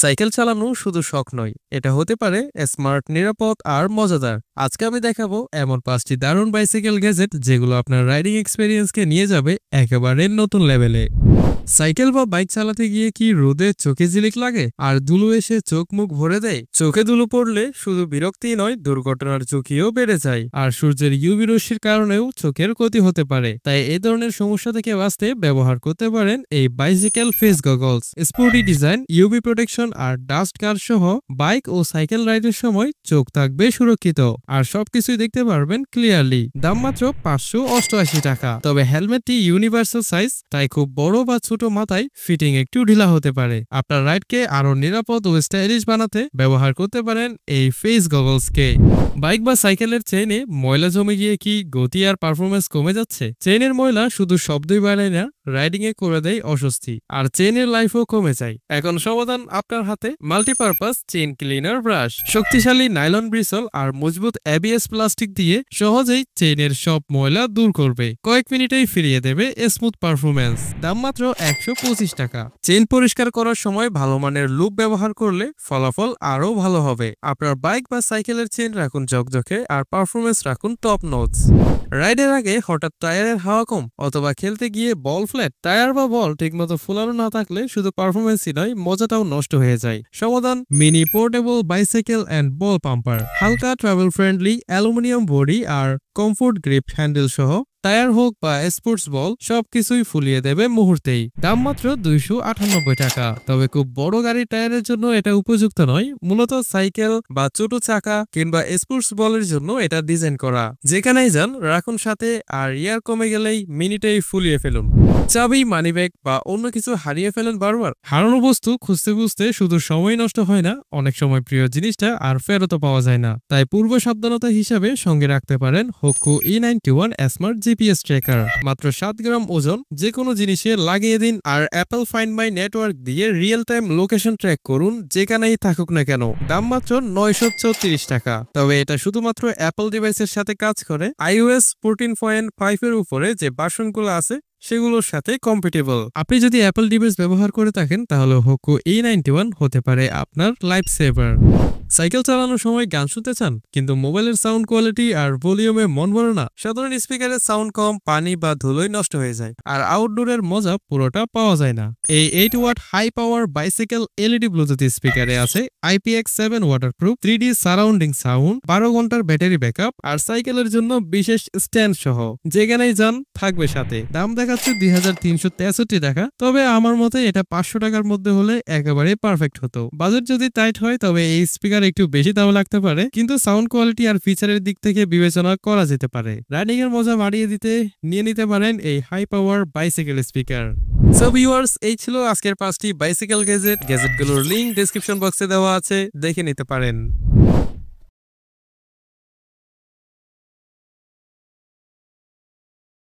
Cycle চালানো শুধু শখ নয়, এটা হতে পারে স্মার্ট, নিরাপদ আর মজাদার। আজকে আমি দেখাবো এমন 5টি দারুণ বাইসাইকেল গ্যাজেট যেগুলো আপনার রাইডিং এক্সপেরিয়েন্সকে নিয়ে যাবে একেবারে নতুন লেভেলে। সাইকেল বা বাইক চালাতে গিয়ে কি রোদে চোখে ঝিলিক লাগে আর ধুলো এসে চোখ মুখ ভরে দেয়? চোখে ধুলো পড়লে শুধু বিরক্তি নয়, দুর্ঘটনার ঝুঁকিও বেড়ে যায়। আর সূর্যের ইউভি রশ্মির কারণেও চোখের ক্ষতি হতে পারে। তাই এই ধরনের সমস্যা থেকে বাঁচতে ব্যবহার করতে পারেন এই bicycle face goggles. Sporty design, UV protection আর ডাস্ট গার্ড সহ বাইক ও সাইকেল রাইডের সময় চোখ থাকবে সুরক্ষিত আর সবকিছুই দেখতে পারবেন ক্লিয়ারলি। দাম মাত্র 588 টাকা। তবে হেলমেটটি ইউনিভার্সাল সাইজ, তাই খুব বড় বা ছোট মাথায় ফিটিং একটু ঢিলা হতে পারে। আপনার রাইডকে আরো নিরাপদ ও স্টাইলিশ বানাতে ব্যবহার করতে পারেন এই ফেস গগলসকে। বাইক বা সাইকেলের চেইনে ময়লা জমে গিয়ে কি গতি আর পারফরমেন্স কমে যাচ্ছে? চেইনের ময়লা শুধু শব্দই বাড়ায় না, রাইডিং এ করে দেয় অস্বস্তি আর চেইনের লাইফও কমে যায়। এখন সমাধান আপনার হাতে, মাল্টিপারপাস চেইন ক্লিনার ব্রাশ। শক্তিশালী নাইলন ব্রিসল আর মজবুত এবিএস প্লাস্টিক দিয়ে সহজেই চেইনের সব ময়লা দূর করবে। কয়েক মিনিটেই ফিরিয়ে দেবে স্মুথ পারফরমেন্স। দাম মাত্র 125 টাকা। চেইন পরিষ্কার করার সময় ভালো মানের লুপ ব্যবহার করলে ফলাফল আরো ভালো হবে। আপনার বাইক বা সাইকেলের চেইন রাখুন ঝকঝকে আর পারফরমেন্স রাখুন টপ নোটস। রাইডের আগে হঠাৎ টায়ারের হাওয়া কম অথবা খেলতে গিয়ে বল ফ্ল্যাট, টায়ার বা বল ঠিকমতো ফুলানো না থাকলে শুধু পারফরমেন্সই নয়, মজাটাও নষ্ট হয়ে যায়। সমাধান mini portable bicycle and ball pumper. হালকা ট্রাভেল ফ্রেন্ডলি অ্যালুমিনিয়াম বডি আর কমফোর্ট গ্রিপ হ্যান্ডেল সহ টায়ার হোক বা স্পোর্টস বল, সবকিছুই ফুলিয়ে দেবে মুহূর্তেই। দাম মাত্র 298 টাকা। তবে খুব বড় গাড়ির টায়ারের জন্য এটা উপযুক্ত নয়, মূলত সাইকেল বা ছোট চাকা কিংবা স্পোর্টস বলের জন্য এটা ডিজাইন করা। যেখানেই যান রাখুন সাথে, আর ইয়ার কমে গেলেই মিনিটেই ফুলিয়ে ফেলুন। চাবি, মানিব্যাগ বা অন্য কিছু হারিয়ে ফেলেন বারবার? হারানো বস্তু খুঁজতে খুঁজতে শুধু সময় নষ্ট হয় না, অনেক সময় প্রিয় জিনিসটা আর ফেরতও পাওয়া যায় না। তাই পূর্ব সাবধানতা হিসাবে সঙ্গে রাখতে পারেন হোক্কু E91 স্মার্ট জিপিএস ট্র্যাকার। মাত্র 7 গ্রাম ওজন, যে কোনো জিনিসে লাগিয়ে দিন আর অ্যাপল ফাইন্ড মাই নেটওয়ার্ক দিয়ে রিয়েল টাইম লোকেশন ট্র্যাক করুন, যেখানেই থাকুক না কেন। দাম মাত্র 934 টাকা। তবে এটা শুধুমাত্র অ্যাপল ডিভাইসের সাথে কাজ করে। iOS 14.5 এর উপরে যে ভার্সনগুলো আছে সেগুলোর সাথে কম্প্যাটেবল। আপনি যদি অ্যাপল ডিভাইস ব্যবহার করে থাকেন তাহলে হোক্কু E91 হতে পারে আপনার লাইফ সেভার। সাইকেল চালানোর সময় গান শুনতে চান কিন্তু মোবাইলের সাউন্ড কোয়ালিটি আর ভলিউমে মন ভরে না? সাধারণ স্পিকারের সাউন্ড কম, পানি বা ধুলোয় নষ্ট হয়ে যায় আর আউটডোরের মজা পুরোটা পাওয়া যায় না। এই 8 watt high power bicycle LED Bluetooth স্পিকারে আছে IPX7 waterproof 3D surrounding sound, 12 ঘন্টার ব্যাটারি ব্যাকআপ আর সাইকেলের জন্য বিশেষ স্ট্যান্ড সহ যেখানেই যান থাকবে সাথে। দাম দেখাচ্ছে 2363 টাকা। তবে আমার মতে এটা 500 টাকার মধ্যে হলে একেবারে পারফেক্ট হতো। বাজেট যদি টাইট হয় তবে এই স্পিকার একটু বেশি দাম লাগতে পারে, কিন্তু সাউন্ড কোয়ালিটি আর ফিচারের দিক থেকে বিবেচনা করা যেতে পারে। রাইডিং এর মজা বাড়িয়ে দিতে নিয়ে নিতে পারেন এই high power bicycle speaker. So viewers, এই ছিল আজকের 5টি বাইসাইকেল গ্যাজেট। গ্যাজেটগুলোর লিংক ডেসক্রিপশন বক্সে দেওয়া আছে, দেখে নিতে পারেন।